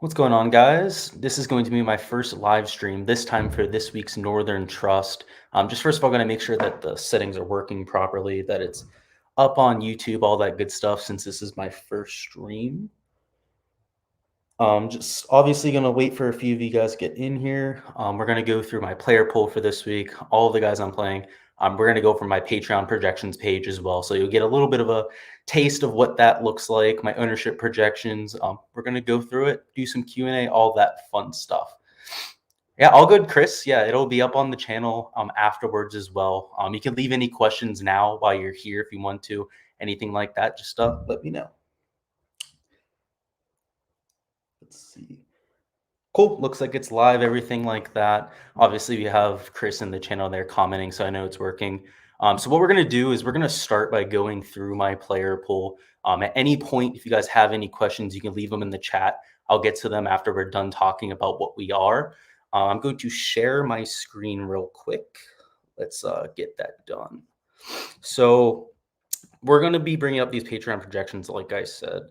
What's going on, guys? This is going to be my first live stream, this time for this week's Northern Trust. Just first of all, going to make sure that the settings are working properly, that it's up on YouTube, all that good stuff, since this is my first stream. Just obviously going to wait for a few of you guys to get in here. We're going to go through my player pool for this week, all of the guys I'm playing. We're going to go from my Patreon projections page as well. So you'll get a little bit of a taste of what that looks like, my ownership projections. We're going to go through it, do some Q&A, all that fun stuff. Yeah, all good, Chris. Yeah, it'll be up on the channel afterwards as well. You can leave any questions now while you're here if you want to, anything like that, just let me know. Let's see. Cool. Looks like it's live, everything like that. Obviously, we have Chris in the channel there commenting, so I know it's working. So what we're going to do is we're going to start by going through my player pool. At any point, if you guys have any questions, you can leave them in the chat. I'll get to them after we're done talking about what we are. I'm going to share my screen real quick. Let's get that done. So we're going to be bringing up these Patreon projections, like I said.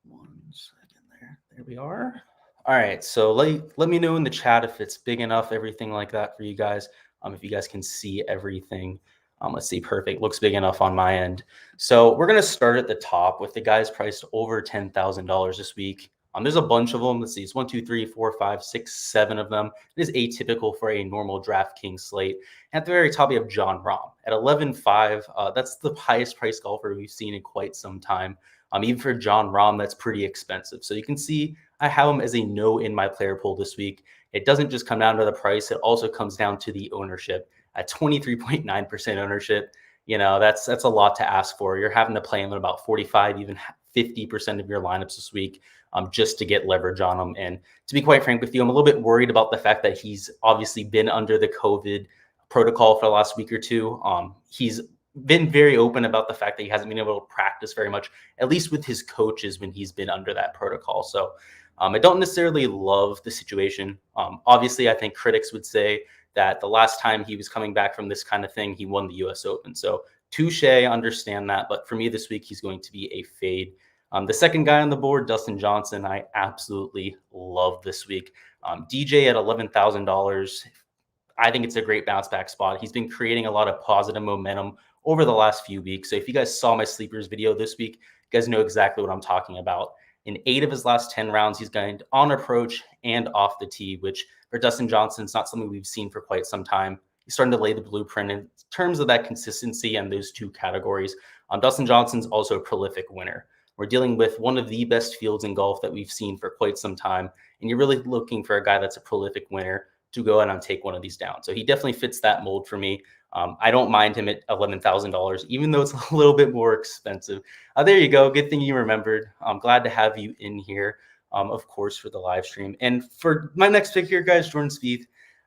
1 second there. There we are. All right, so let me know in the chat if it's big enough, everything like that for you guys. If you guys can see everything. Let's see, perfect. Looks big enough on my end. So we're going to start at the top with the guys priced over $10,000 this week. There's a bunch of them. Let's see, it's 1, 2, 3, 4, 5, 6, 7 of them. It is atypical for a normal DraftKings slate. And at the very top, you have Jon Rahm at 11.5. That's the highest priced golfer we've seen in quite some time. Even for Jon Rahm, that's pretty expensive. So you can see I have him as a no in my player pool this week. It doesn't just come down to the price. It also comes down to the ownership. At 23.9% ownership, you know, that's a lot to ask for. You're having to play him at about 45, even 50% of your lineups this week just to get leverage on him. And to be quite frank with you, I'm a little bit worried about the fact that he's obviously been under the COVID protocol for the last week or two. He's been very open about the fact that he hasn't been able to practice very much, at least with his coaches when he's been under that protocol. So I don't necessarily love the situation. Obviously, I think critics would say that the last time he was coming back from this kind of thing, he won the US Open. So touche, understand that. But for me this week, he's going to be a fade. The second guy on the board, Dustin Johnson, I absolutely love this week. DJ at $11,000. I think it's a great bounce back spot. He's been creating a lot of positive momentum over the last few weeks. So if you guys saw my sleepers video this week, you guys know exactly what I'm talking about. In 8 of his last 10 rounds, he's going on approach and off the tee, which for Dustin Johnson, it's not something we've seen for quite some time. He's starting to lay the blueprint in terms of that consistency and those two categories. Dustin Johnson's also a prolific winner. We're dealing with one of the best fields in golf that we've seen for quite some time. And you're really looking for a guy that's a prolific winner to go out and take one of these down. So he definitely fits that mold for me. I don't mind him at $11,000, even though it's a little bit more expensive. There you go. Good thing you remembered. I'm glad to have you in here, of course, for the live stream. And for my next pick here, guys, Jordan Spieth.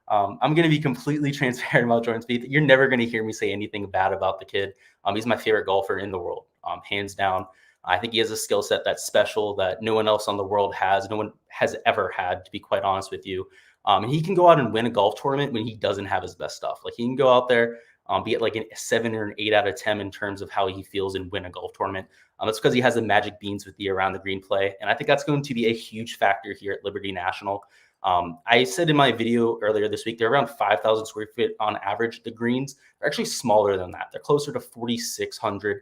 I'm going to be completely transparent about Jordan Spieth. You're never going to hear me say anything bad about the kid. He's my favorite golfer in the world, hands down. I think he has a skill set that's special that no one else on the world has. No one has ever had, to be quite honest with you. And he can go out and win a golf tournament when he doesn't have his best stuff. Like he can go out there, be at like a 7 or an 8 out of 10 in terms of how he feels and win a golf tournament. That's because he has the magic beans with the around the green play. And I think that's going to be a huge factor here at Liberty National. I said in my video earlier this week, they're around 5,000 square feet on average. The greens are actually smaller than that. They're closer to 4,600.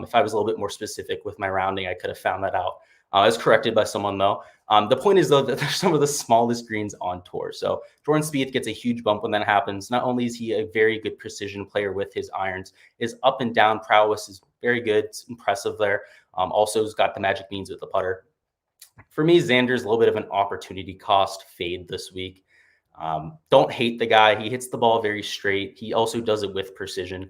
If I was a little bit more specific with my rounding, I could have found that out. I was corrected by someone, though. The point is, though, that they're some of the smallest greens on tour. So Jordan Spieth gets a huge bump when that happens. Not only is he a very good precision player with his irons, his up and down prowess is very good. It's impressive there. Also, has got the magic beans with the putter. For me, Xander's a little bit of an opportunity cost fade this week. Don't hate the guy. He hits the ball very straight. He also does it with precision.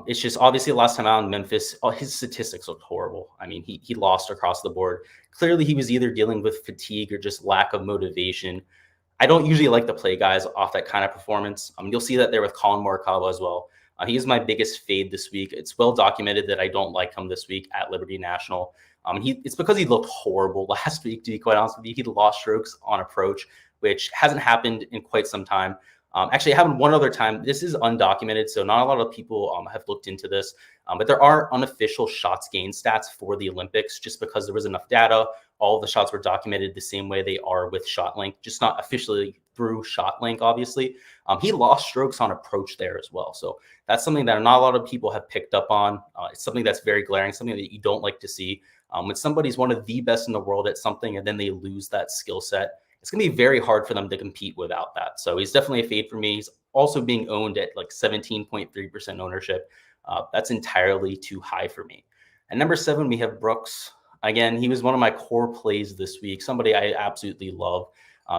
It's just obviously last time out in Memphis, his statistics looked horrible. I mean, he lost across the board. Clearly, he was either dealing with fatigue or just lack of motivation. I don't usually like to play guys off that kind of performance. You'll see that there with Colin Morikawa as well. He is my biggest fade this week. It's well documented that I don't like him this week at Liberty National. It's because he looked horrible last week, to be quite honest with you. He lost strokes on approach, which hasn't happened in quite some time. Actually, it happened one other time. This is undocumented, so not a lot of people have looked into this. But there are unofficial shots gained stats for the Olympics just because there was enough data. All of the shots were documented the same way they are with ShotLink, just not officially through ShotLink, obviously. He lost strokes on approach there as well. So that's something that not a lot of people have picked up on. It's something that's very glaring, something that you don't like to see. When somebody's one of the best in the world at something and then they lose that skill set, it's going to be very hard for them to compete without that. So he's definitely a fade for me. He's also being owned at like 17.3% ownership. That's entirely too high for me. At number 7, we have Brooks. Again, he was one of my core plays this week, somebody I absolutely love.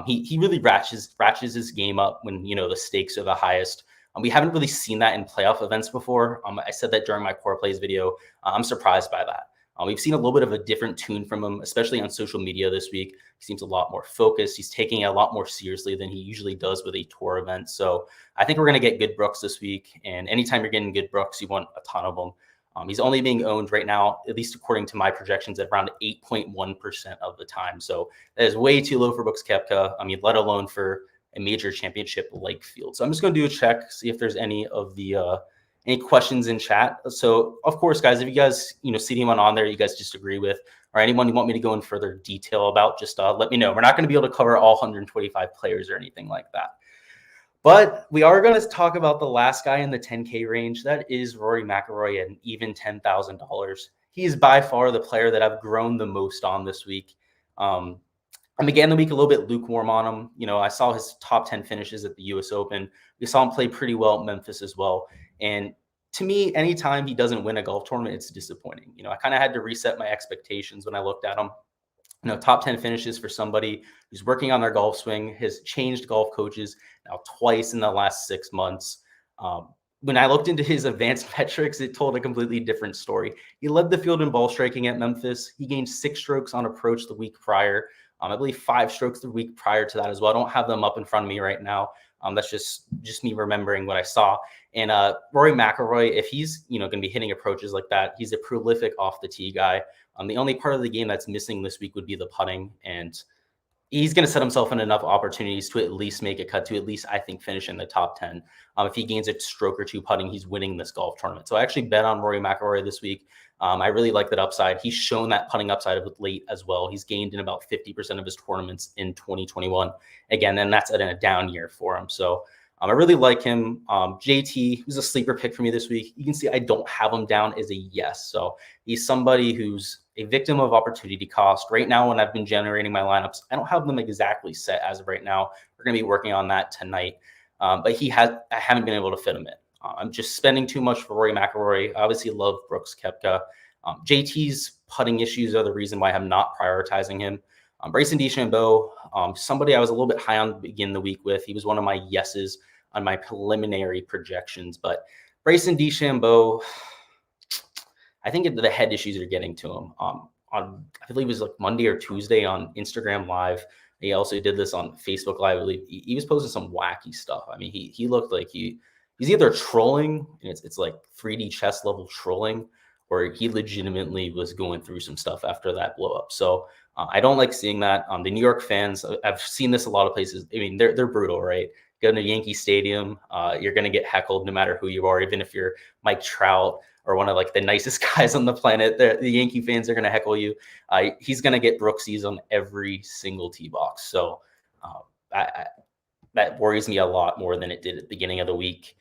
He really ratchets his game up when, the stakes are the highest. We haven't really seen that in playoff events before. I said that during my core plays video. I'm surprised by that. We've seen a little bit of a different tune from him, especially on social media this week. He seems a lot more focused. He's taking it a lot more seriously than he usually does with a tour event. So I think we're going to get good Brooks this week. And anytime you're getting good Brooks, you want a ton of them. He's only being owned right now, at least according to my projections, at around 8.1% of the time. So that is way too low for Brooks Koepka. Let alone for a major championship like field. So I'm just going to do a check, see if there's any of the any questions in chat. So of course, guys, if you guys, see anyone on there you guys disagree with, or anyone you want me to go in further detail about, just let me know. We're not going to be able to cover all 125 players or anything like that. But we are going to talk about the last guy in the 10K range. That is Rory McIlroy at an even $10,000. He is by far the player that I've grown the most on this week. I began the week a little bit lukewarm on him. I saw his top 10 finishes at the US Open. We saw him play pretty well at Memphis as well. And to me, anytime he doesn't win a golf tournament, it's disappointing. I kind of had to reset my expectations when I looked at him. Top 10 finishes for somebody who's working on their golf swing, has changed golf coaches now twice in the last 6 months. When I looked into his advanced metrics, it told a completely different story. He led the field in ball striking at Memphis. He gained 6 strokes on approach the week prior. I believe 5 strokes the week prior to that as well. I don't have them up in front of me right now. That's just me remembering what I saw. And Rory McIlroy, if he's going to be hitting approaches like that, he's a prolific off the tee guy. The only part of the game that's missing this week would be the putting, and he's going to set himself in enough opportunities to at least make a cut, to at least, I think, finish in the top 10. If he gains a stroke or 2 putting, he's winning this golf tournament. So I actually bet on Rory McIlroy this week. I really like that upside. He's shown that putting upside of late as well. He's gained in about 50% of his tournaments in 2021. Again, and that's at a down year for him. So I really like him. JT was a sleeper pick for me this week. You can see I don't have him down as a yes. So he's somebody who's a victim of opportunity cost. Right now, when I've been generating my lineups, I don't have them exactly set as of right now. We're going to be working on that tonight. But I haven't been able to fit him in. I'm just spending too much for Rory McIlroy. I obviously love Brooks Koepka. JT's putting issues are the reason why I'm not prioritizing him. Bryson D Shambo, somebody I was a little bit high on to begin the week with. He was one of my yeses on my preliminary projections. But Bryson D Shambo, I think the head issues are getting to him. On I believe it was like Monday or Tuesday on Instagram Live. He also did this on Facebook Live. I believe he was posting some wacky stuff. He looked like he's either trolling, and it's like 3D chess level trolling, or he legitimately was going through some stuff after that blow up. So I don't like seeing that. The New York fans, I've seen this a lot of places. They're brutal, right? Go to Yankee Stadium, you're going to get heckled no matter who you are, even if you're Mike Trout or one of like the nicest guys on the planet. The Yankee fans are going to heckle you. He's going to get Brooksies on every single tee box. So that worries me a lot more than it did at the beginning of the week.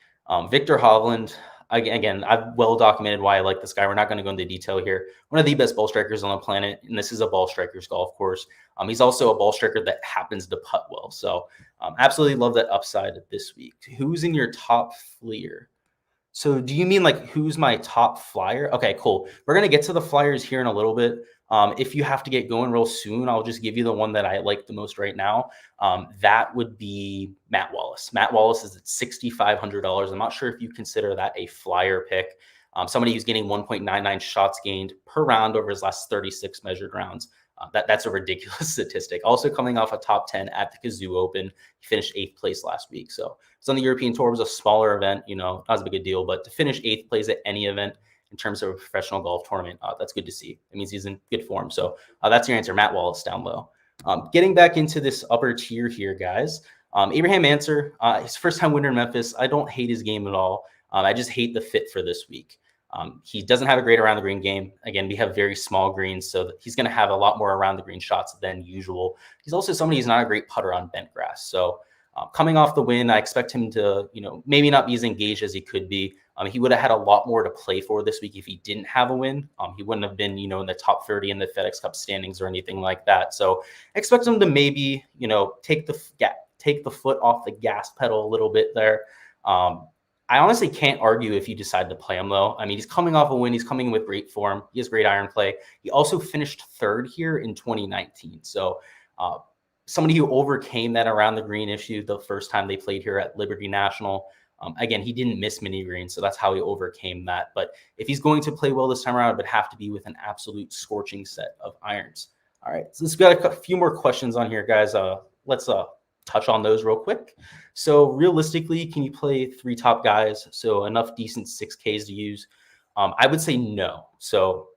Victor Hovland, again, I've well documented why I like this guy. We're not going to go into detail here. One of the best ball strikers on the planet, and this is a ball striker's golf course. He's also a ball striker that happens to putt well. So absolutely love that upside this week. Who's in your top fleer? So do you mean like who's my top flyer? Okay, cool. We're going to get to the flyers here in a little bit. If you have to get going real soon, I'll just give you the one that I like the most right now. That would be Matt Wallace. Matt Wallace is at $6,500. I'm not sure if you consider that a flyer pick. Somebody who's getting 1.99 shots gained per round over his last 36 measured rounds. That's a ridiculous statistic. Also coming off a top 10 at the Kazoo Open. He finished 8th place last week. So it's on the European Tour. It was a smaller event, not as big a deal, but to finish 8th place at any event in terms of a professional golf tournament, that's good to see. It means he's in good form. So that's your answer, Matt Wallace down low. Getting back into this upper tier here, guys. Abraham Answer, his first time winner in Memphis. I don't hate his game at all. I just hate the fit for this week. He doesn't have a great around the green game. Again, we have very small greens, so he's going to have a lot more around the green shots than usual. He's also somebody who's not a great putter on bent grass. So coming off the win, I expect him to, maybe not be as engaged as he could be. He would have had a lot more to play for this week if he didn't have a win. He wouldn't have been, in the top 30 in the FedEx Cup standings or anything like that. So I expect him to maybe, take the foot off the gas pedal a little bit there. I honestly can't argue if you decide to play him, though. I mean, he's coming off a win. He's coming in with great form. He has great iron play. He also finished third here in 2019. So somebody who overcame that around the green issue the first time they played here at Liberty National. Again, he didn't miss mini greens, so that's how he overcame that. But if he's going to play well this time around, it would have to be with an absolute scorching set of irons. All right, so let's got a few more questions on here, guys. Let's touch on those real quick. So realistically, can you play 3 top guys? So enough decent 6Ks to use? I would say no. So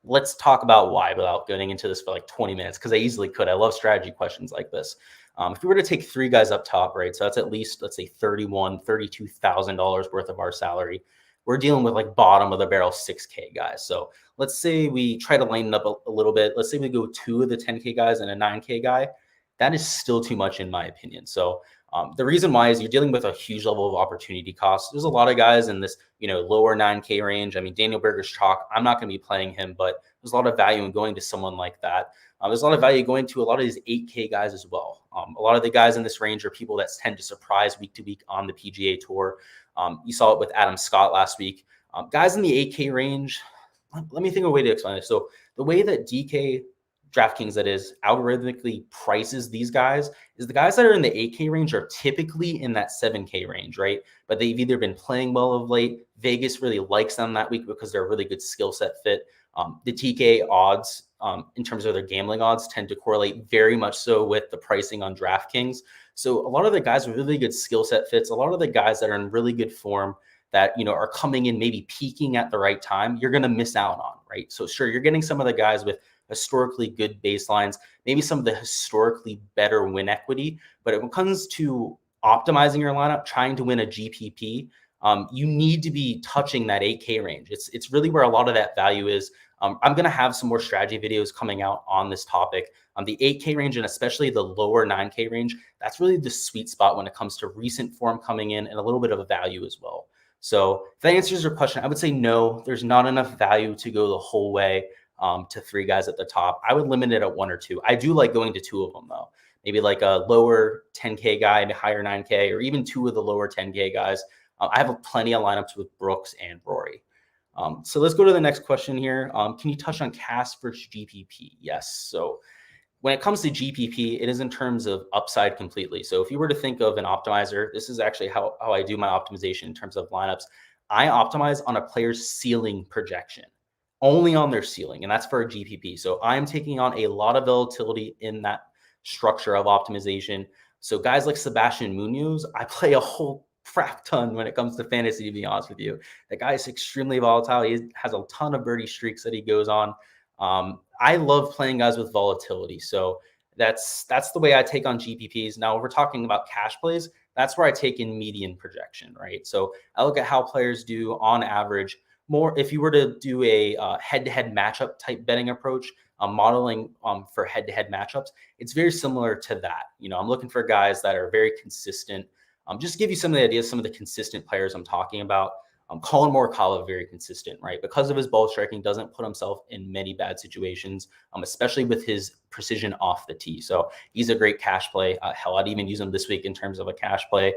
let's talk about why without getting into this for like 20 minutes, because I easily could. I love strategy questions like this. If we were to take 3 guys up top, right? So that's at least, let's say $32,000 worth of our salary. We're dealing with like bottom of the barrel 6K guys. So let's say we try to line it up a little bit. Let's say we go 2 of the 10K guys and a 9K guy. That is still too much in my opinion. So the reason why is you're dealing with a huge level of opportunity cost. There's a lot of guys in this, lower 9K range. I mean, Daniel Berger's chalk. I'm not going to be playing him, but there's a lot of value in going to someone like that. There's a lot of value going to a lot of these 8K guys as well. A lot of the guys in this range are people that tend to surprise week to week on the PGA Tour. You saw it with Adam Scott last week. Guys in the 8K range, let me think of a way to explain this. So the way that DK Draftkings, that is, algorithmically prices these guys is the guys that are in the 8K range are typically in that 7K range, right? But they've either been playing well of late. Vegas really likes them that week because they're a really good skill set fit. The TK odds, in terms of their gambling odds, tend to correlate very much so with the pricing on DraftKings. So a lot of the guys with really good skill set fits, a lot of the guys that are in really good form that, are coming in maybe peaking at the right time, you're going to miss out on, right? So sure, you're getting some of the guys with historically good baselines, maybe some of the historically better win equity. But when it comes to optimizing your lineup, trying to win a GPP, you need to be touching that 8K range. It's really where a lot of that value is. I'm going to have some more strategy videos coming out on this topic. The 8K range and especially the lower 9K range, that's really the sweet spot when it comes to recent form coming in and a little bit of a value as well. So if that answers your question, I would say no, there's not enough value to go the whole way to 3 guys at the top. I would limit it at 1 or 2. I do like going to 2 of them though. Maybe like a lower 10K guy and a higher 9K, or even 2 of the lower 10K guys. I have plenty of lineups with Brooks and Rory. So let's go to the next question here. Can you touch on CAS versus GPP? Yes. So when it comes to GPP, it is in terms of upside completely. So if you were to think of an optimizer, this is actually how I do my optimization in terms of lineups. I optimize on a player's ceiling projection, only on their ceiling, and that's for a GPP. So I'm taking on a lot of volatility in that structure of optimization. So guys like Sebastian Munoz, I play a whole crap ton when it comes to fantasy, to be honest with you. The guy is extremely volatile. He has a ton of birdie streaks that he goes on. I love playing guys with volatility. So that's the way I take on GPPs. Now, if we're talking about cash plays, that's where I take in median projection, right? So I look at how players do on average. More, if you were to do a head-to-head matchup type betting approach, modeling for head-to-head matchups, it's very similar to that. I'm looking for guys that are very consistent. Just to give you some of the ideas, some of the consistent players I'm talking about. Colin Morikawa, very consistent, right? Because of his ball striking, doesn't put himself in many bad situations, especially with his precision off the tee. So he's a great cash play. Hell, I'd even use him this week in terms of a cash play.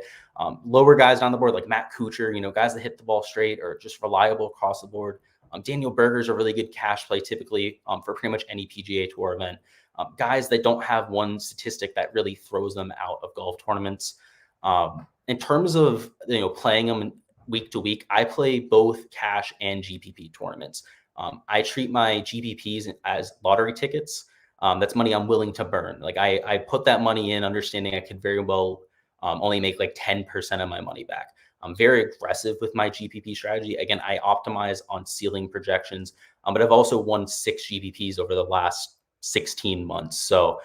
Lower guys down the board like Matt Kuchar, guys that hit the ball straight or just reliable across the board. Daniel Berger's a really good cash play typically for pretty much any PGA Tour event. Guys that don't have one statistic that really throws them out of golf tournaments. In terms of playing them week to week, I play both cash and GPP tournaments. I treat my GPPs as lottery tickets. That's money I'm willing to burn. Like I put that money in understanding I could very well only make like 10% of my money back. I'm very aggressive with my GPP strategy. Again, I optimize on ceiling projections, but I've also won 6 GPPs over the last 16 months. So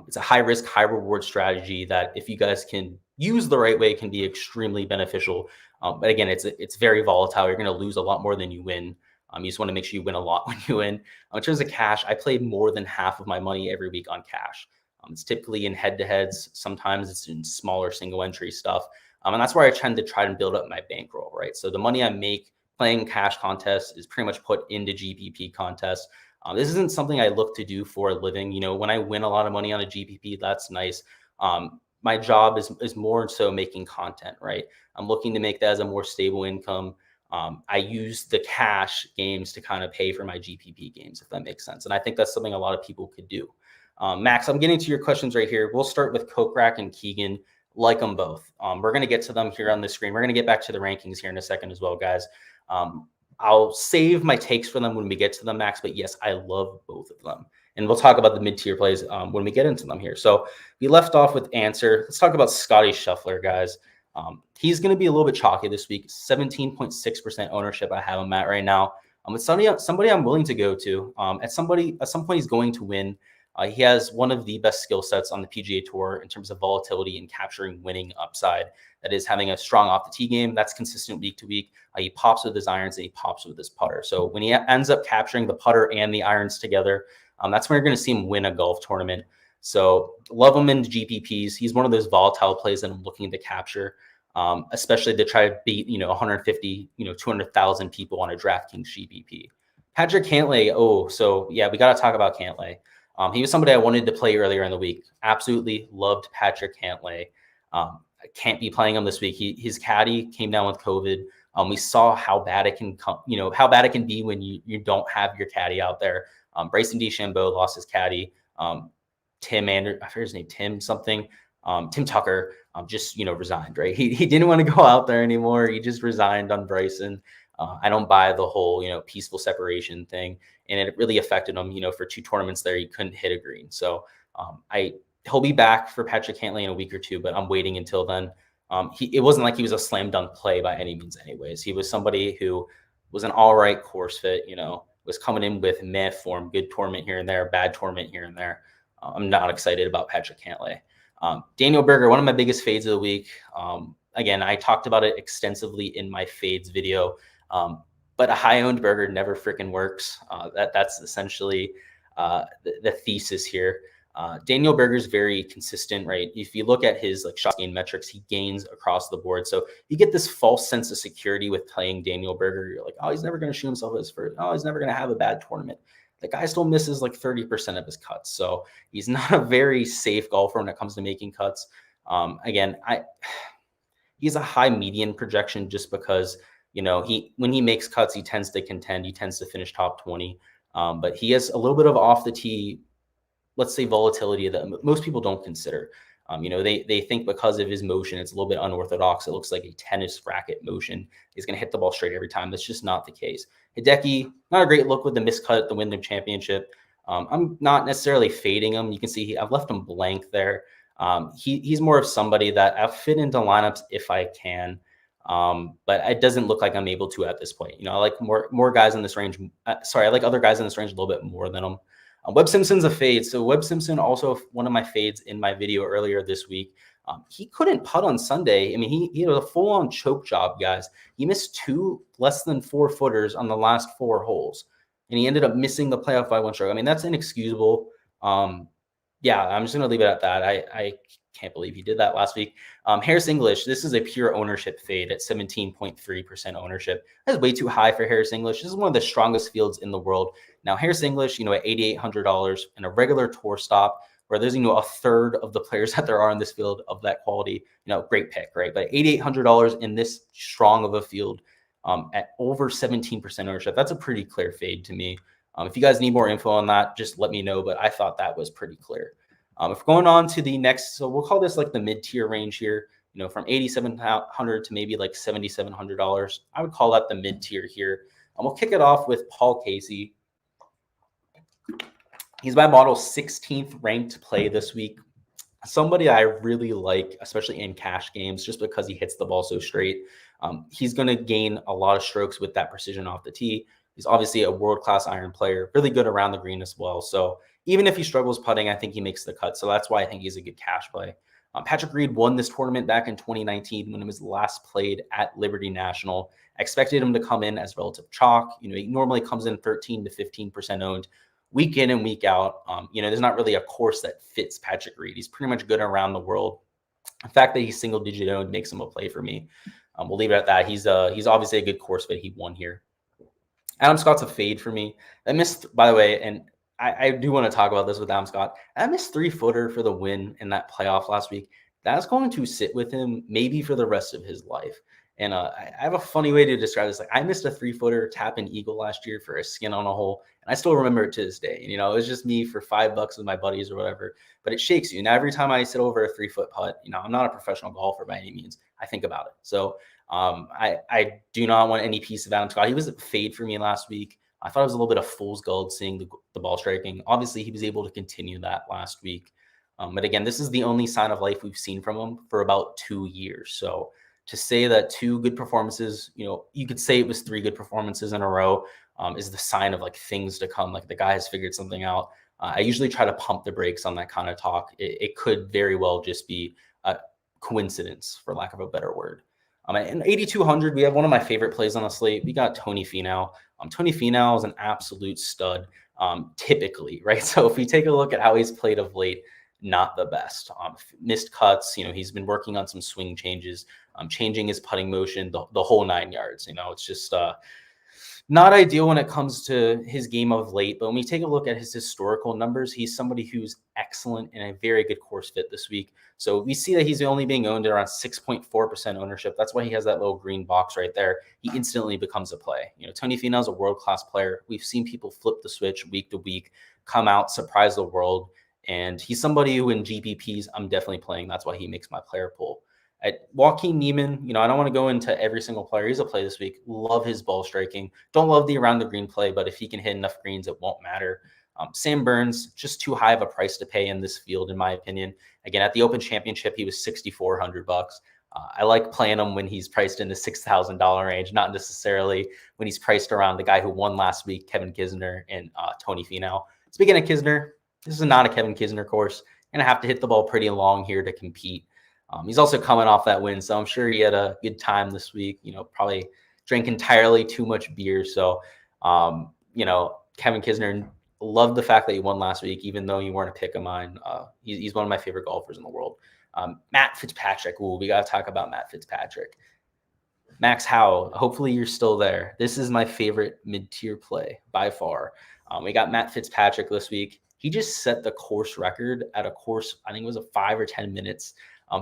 It's a high risk, high reward strategy that if you guys can use the right way, can be extremely beneficial. But again, it's very volatile. You're going to lose a lot more than you win. You just want to make sure you win a lot when you win. In terms of cash, I play more than half of my money every week on cash. It's typically in head-to-heads. Sometimes it's in smaller single entry stuff. And that's where I tend to try and build up my bankroll, right? So the money I make playing cash contests is pretty much put into GPP contests. This isn't something I look to do for a living. You know, when I win a lot of money on a GPP, that's nice. My job is more so making content, right? I'm looking to make that as a more stable income. I use the cash games to kind of pay for my GPP games, if that makes sense. And I think that's something a lot of people could do. Max, I'm getting to your questions right here. We'll start with Kokorak and Keegan. Like them both. We're going to get to them here on the screen. We're going to get back to the rankings here in a second as well, guys. I'll save my takes for them when we get to them, Max. But yes, I love both of them. And we'll talk about the mid-tier plays when we get into them here. So we left off with Answer. Let's talk about Scotty Scheffler, guys. He's going to be a little bit chalky this week. 17.6% ownership I have him at right now. It's somebody I'm willing to go to. At some point, he's going to win. He has one of the best skill sets on the PGA Tour in terms of volatility and capturing winning upside. That is having a strong off the tee game. That's consistent week to week. He pops with his irons and he pops with his putter. So when he ends up capturing the putter and the irons together, that's when you're going to see him win a golf tournament. So love him in GPPs. He's one of those volatile plays that I'm looking to capture, especially to try to beat 150, 200,000 people on a DraftKings GPP. Patrick Cantley. Oh, so yeah, we got to talk about Cantley. He was somebody I wanted to play earlier in the week. Absolutely loved Patrick Cantley. I can't be playing him this week. His caddy came down with COVID. We saw how bad it can come, how bad it can be when you don't have your caddy out there. Bryson D Shambo lost his caddy. Tim Tucker just resigned, right? He didn't want to go out there anymore. He just resigned on Bryson. I don't buy the whole peaceful separation thing, and it really affected him. For 2 tournaments there, he couldn't hit a green. So he'll be back for Patrick Cantley in a week or two, but I'm waiting until then. It wasn't like he was a slam dunk play by any means anyways. He was somebody who was an all right course fit, was coming in with meh form, good tournament here and there, bad tournament here and there. I'm not excited about Patrick Cantley. Daniel Berger, one of my biggest fades of the week. Again, I talked about it extensively in my fades video, but a high-owned Berger never freaking works. That's essentially the thesis here. Daniel Berger's very consistent, right? If you look at his shot gain metrics, he gains across the board. So you get this false sense of security with playing Daniel Berger. You're like, oh, he's never going to shoot himself as first. Oh, he's never going to have a bad tournament. The guy still misses 30% of his cuts. So he's not a very safe golfer when it comes to making cuts. Again, he's a high median projection just because, when he makes cuts, he tends to contend. He tends to finish top 20. But he has a little bit of off the tee, let's say, volatility that most people don't consider. They think because of his motion, it's a little bit unorthodox. It looks like a tennis racket motion. He's going to hit the ball straight every time. That's just not the case. Hideki, not a great look with the miscut at the Wyndham Championship. I'm not necessarily fading him. You can see I've left him blank there. He's more of somebody that I'll fit into lineups if I can. But it doesn't look like I'm able to at this point. I like more guys in this range. I like other guys in this range a little bit more than him. Webb Simpson's a fade. So Webb Simpson, also one of my fades in my video earlier this week. He couldn't putt on Sunday. I mean, he had a full-on choke job, guys. He missed 2 less than 4 footers on the last 4 holes, and he ended up missing the playoff by 1 stroke. I mean, that's inexcusable. Yeah, I'm just going to leave it at that. I can't believe he did that last week. Harris English, this is a pure ownership fade at 17.3% ownership. That's way too high for Harris English. This is one of the strongest fields in the world. Now, Harris English, at $8,800 in a regular tour stop, where there's, a third of the players that there are in this field of that quality, great pick, right? But $8,800 in this strong of a field at over 17% ownership, that's a pretty clear fade to me. If you guys need more info on that, just let me know. But I thought that was pretty clear. If we're going on to the next, so we'll call this the mid-tier range here, from $8,700 to maybe $7,700. I would call that the mid-tier here. And we'll kick it off with Paul Casey. He's my model 16th ranked play this week. Somebody I really like, especially in cash games, just because he hits the ball so straight. He's going to gain a lot of strokes with that precision off the tee. He's obviously a world-class iron player, really good around the green as well. So even if he struggles putting, I think he makes the cut. So that's why I think he's a good cash play. Patrick Reed won this tournament back in 2019 when it was last played at Liberty National. I expected him to come in as relative chalk. He normally comes in 13 to 15% owned week in and week out. There's not really a course that fits Patrick Reed. He's pretty much good around the world. The fact that he's single digit owned makes him a play for me. We'll leave it at that. He's obviously a good course fit. He won here. Adam Scott's a fade for me. I missed, by the way, and I do want to talk about this with Adam Scott. I missed 3-footer for the win in that playoff last week. That's going to sit with him maybe for the rest of his life. And I have a funny way to describe this. Like, I missed a 3-footer tap and eagle last year for a skin on a hole, and I still remember it to this day. It was just me for $5 with my buddies or whatever, but it shakes you. Now, every time I sit over a 3-foot putt, I'm not a professional golfer by any means. I think about it. So I do not want any piece of Adam Scott. He was a fade for me last week. I thought it was a little bit of fool's gold seeing the ball striking. Obviously, he was able to continue that last week. But again, this is the only sign of life we've seen from him for about 2 years. So to say that 2 good performances, you could say it was 3 good performances in a row, is the sign of like things to come. Like the guy has figured something out. I usually try to pump the brakes on that kind of talk. It could very well just be a coincidence, for lack of a better word. In 8,200, we have one of my favorite plays on the slate. We got Tony Fenow. Tony Fenow is an absolute stud, typically, right? So if we take a look at how he's played of late, not the best. Missed cuts. He's been working on some swing changes, changing his putting motion, the whole 9 yards. It's just not ideal when it comes to his game of late. But when we take a look at his historical numbers, he's somebody who's excellent and a very good course fit this week. So we see that he's only being owned at around 6.4% ownership. That's why he has that little green box right there. He instantly becomes a play. Tony Finau is a world-class player. We've seen people flip the switch week to week, come out, surprise the world. And he's somebody who in GPPs, I'm definitely playing. That's why he makes my player pool. At Joaquin Niemann, I don't want to go into every single player. He's a play this week. Love his ball striking. Don't love the around the green play, but if he can hit enough greens, it won't matter. Sam Burns, just too high of a price to pay in this field, in my opinion. Again, at the Open Championship, he was $6,400. I like playing him when he's priced in the $6,000 range, not necessarily when he's priced around the guy who won last week, Kevin Kisner and Tony Finau. Speaking of Kisner, this is not a Kevin Kisner course. Going to have to hit the ball pretty long here to compete. He's also coming off that win, so I'm sure he had a good time this week. Probably drank entirely too much beer. So, Kevin Kisner, loved the fact that he won last week, even though you weren't a pick of mine. He's one of my favorite golfers in the world. Matt Fitzpatrick. Ooh, we got to talk about Matt Fitzpatrick. Max Howe, hopefully you're still there. This is my favorite mid-tier play by far. We got Matt Fitzpatrick this week. He just set the course record at a course, I think it was a 5 or 10 minutes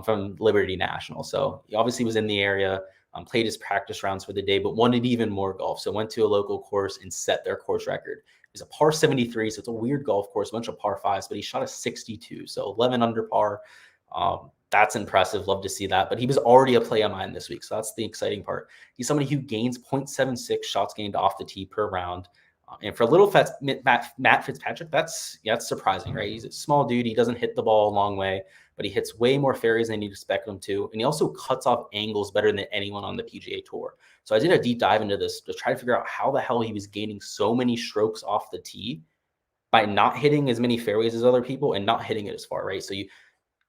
from Liberty National. So he obviously was in the area, played his practice rounds for the day, but wanted even more golf. So went to a local course and set their course record. It was a par 73, so it's a weird golf course, a bunch of par 5s, but he shot a 62, so 11 under par. That's impressive. Love to see that. But he was already a play on mine this week, so that's the exciting part. He's somebody who gains 0.76 shots gained off the tee per round. And for a little Matt Fitzpatrick, that's surprising, right? He's a small dude. He doesn't hit the ball a long way, but he hits way more fairways than you'd expect him to. And he also cuts off angles better than anyone on the PGA Tour. So I did a deep dive into this to try to figure out how the hell he was gaining so many strokes off the tee by not hitting as many fairways as other people and not hitting it as far, right? So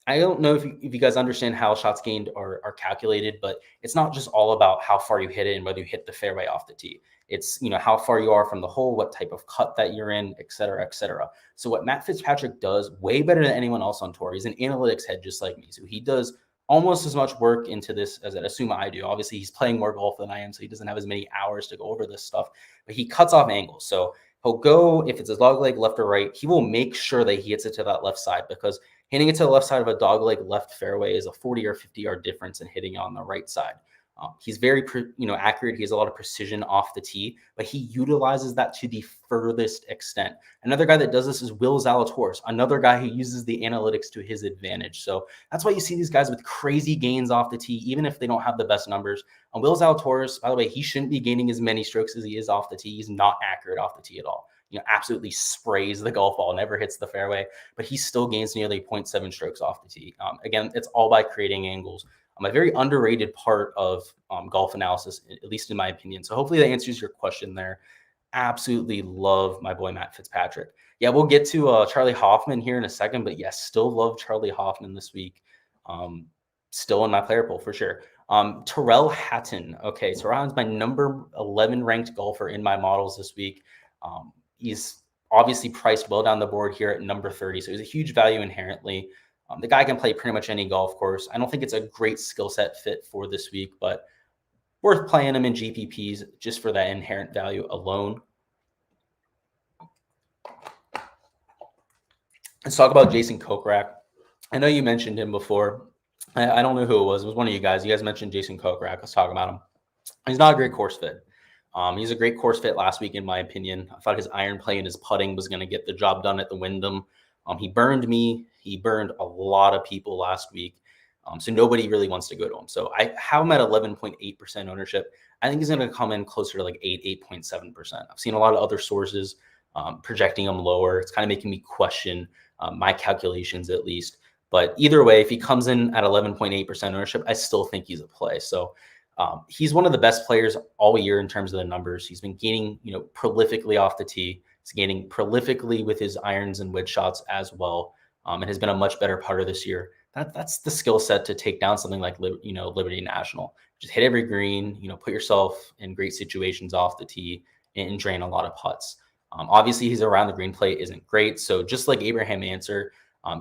I don't know if you guys understand how shots gained are calculated, but it's not just all about how far you hit it and whether you hit the fairway off the tee. It's, how far you are from the hole, what type of cut that you're in, et cetera, et cetera. So what Matt Fitzpatrick does way better than anyone else on tour, he's an analytics head just like me. So he does almost as much work into this as I assume I do. Obviously, he's playing more golf than I am, so he doesn't have as many hours to go over this stuff, but he cuts off angles. So he'll go, if it's a dog leg left or right, he will make sure that he hits it to that left side, because hitting it to the left side of a dog leg left fairway is a 40 or 50 yard difference in hitting it on the right side. He's very, accurate. He has a lot of precision off the tee, but he utilizes that to the furthest extent. Another guy that does this is Will Zalatoris, another guy who uses the analytics to his advantage. So that's why you see these guys with crazy gains off the tee, even if they don't have the best numbers. And Will Zalatoris, by the way, he shouldn't be gaining as many strokes as he is off the tee. He's not accurate off the tee at all. Absolutely sprays the golf ball, never hits the fairway, but he still gains nearly 0.7 strokes off the tee. Again, it's all by creating angles. A very underrated part of golf analysis, at least in my opinion. So hopefully that answers your question there. absolutely love my boy Matt Fitzpatrick. Yeah, we'll get to Charlie Hoffman here in a second, but yes, still love Charlie Hoffman this week. Still in my player pool for sure. Terrell Hatton. Okay, Terrell Hatton's my number 11 ranked golfer in my models this week. He's obviously priced well down the board here at number 30, so he's a huge value inherently. The guy can play pretty much any golf course. I don't think it's a great skill set fit for this week, but worth playing him in GPPs just for that inherent value alone. Let's talk about Jason Kokorak. I know you mentioned him before. I don't know who it was. It was one of you guys. You guys mentioned Jason Kokorak. Let's talk about him. He's not a great course fit. He's a great course fit last week, in my opinion. I thought his iron play and his putting was going to get the job done at the Wyndham. He burned me. He burned a lot of people last week. So nobody really wants to go to him. So I have him at 11.8% ownership. I think he's going to come in closer to like 8.7%. I've seen a lot of other sources projecting him lower. It's kind of making me question my calculations at least. But either way, if he comes in at 11.8% ownership, I still think he's a play. So he's one of the best players all year in terms of the numbers. He's been gaining, prolifically off the tee. He's gaining prolifically with his irons and wedge shots as well, and has been a much better putter this year. That's the skill set to take down something like Liberty National. Just hit every green, put yourself in great situations off the tee and drain a lot of putts. Obviously, his around the green play isn't great. So just like Abraham Answer,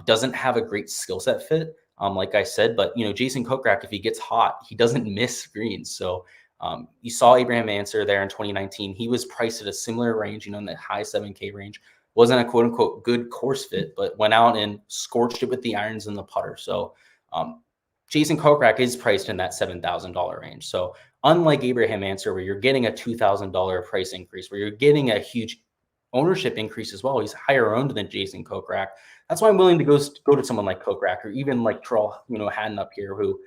doesn't have a great skill set fit, like I said. But Jason Kokorak, if he gets hot, he doesn't miss greens. So you saw Abraham Answer there in 2019. He was priced at a similar range, in the high 7K range. Wasn't a quote unquote good course fit, but went out and scorched it with the irons and the putter. So Jason Kokorak is priced in that $7,000 range. So unlike Abraham Answer, where you're getting a $2,000 price increase, where you're getting a huge ownership increase as well, he's higher owned than Jason Kokorak. That's why I'm willing to go to someone like Kokorak, or even like Terrell, Hatton up here, who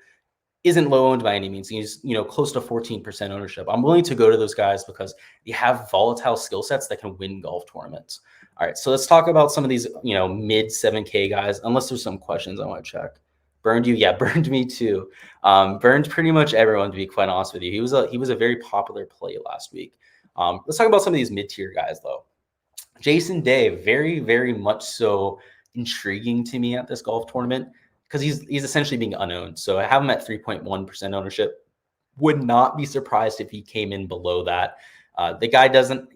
isn't low owned by any means. He's, close to 14% ownership. I'm willing to go to those guys because they have volatile skill sets that can win golf tournaments. All right, so let's talk about some of these, mid 7K guys, unless there's some questions I want to check. Burned you? Yeah, burned me too. Burned pretty much everyone, to be quite honest with you. He was a very popular play last week. Let's talk about some of these mid-tier guys, though. Jason Day, very, very much so intriguing to me at this golf tournament because he's essentially being unowned. So I have him at 3.1% ownership. Would not be surprised if he came in below that. The guy doesn't